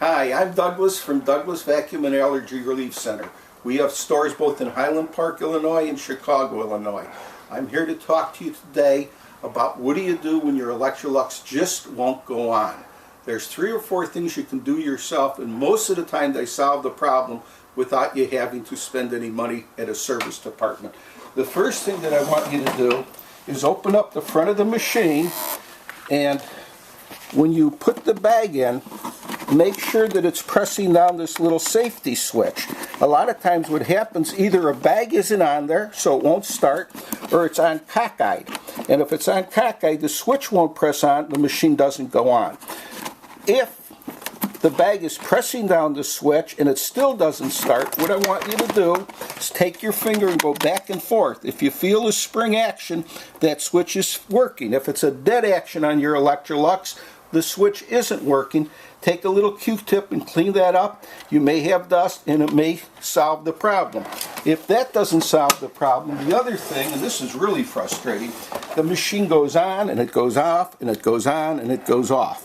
Hi, I'm Douglas from Douglas Vacuum and Allergy Relief Center. We have stores both in Highland Park, Illinois and Chicago, Illinois. I'm here to talk to you today about what do you do when your Electrolux just won't go on. There's 3 or 4 things you can do yourself, and most of the time they solve the problem without you having to spend any money at a service department. The first thing that I want you to do is open up the front of the machine, and when you put the bag in, make sure that it's pressing down this little safety switch. A lot of times what happens, either a bag isn't on there so it won't start, or it's on cockeyed. And if it's on cockeyed, the switch won't press on, the machine doesn't go on. If the bag is pressing down the switch and it still doesn't start, what I want you to do is take your finger and go back and forth. If you feel a spring action, that switch is working. If it's a dead action on your Electrolux, the switch isn't working. Take a little Q-tip and clean that up. You may have dust and it may solve the problem. If that doesn't solve the problem, the other thing, and this is really frustrating, the machine goes on and it goes off and it goes on and it goes off.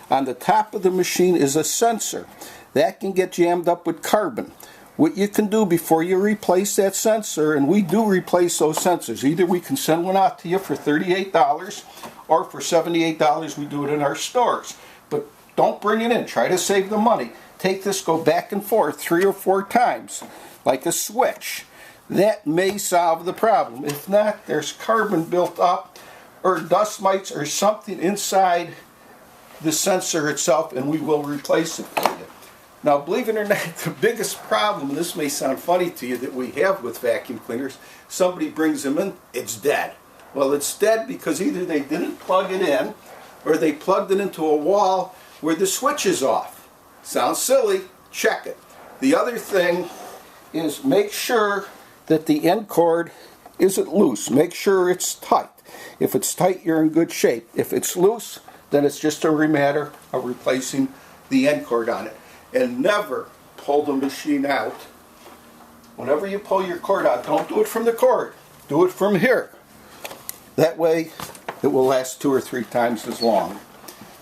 On the top of the machine is a sensor. That can get jammed up with carbon. What you can do before you replace that sensor, and we do replace those sensors, either we can send one out to you for $38 or for $78 we do it in our stores. But don't bring it in. Try to save the money. Take this, go back and forth 3 or 4 times like a switch. That may solve the problem. If not, there's carbon built up or dust mites or something inside the sensor itself, and we will replace it for you. Now, believe it or not, the biggest problem, and this may sound funny to you, that we have with vacuum cleaners, somebody brings them in, it's dead. Well, it's dead because either they didn't plug it in or they plugged it into a wall where the switch is off. Sounds silly, check it. The other thing is make sure that the end cord isn't loose. Make sure it's tight. If it's tight, you're in good shape. If it's loose, then it's just a matter of replacing the end cord on it. And never pull the machine out. Whenever you pull your cord out, don't do it from the cord. Do it from here. That way, it will last 2 or 3 times as long.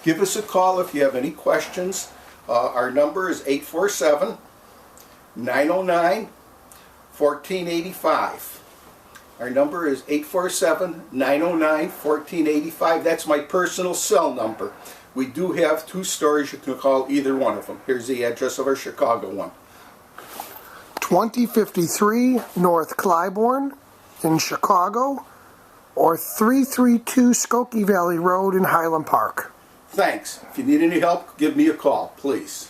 Give us a call if you have any questions. Our number is 847-909-1485. Our number is 847-909-1485. That's my personal cell number. We do have 2 stores. You can call either one of them. Here's the address of our Chicago one. 2053 North Clybourne in Chicago, or 332 Skokie Valley Road in Highland Park. Thanks. If you need any help, give me a call, please.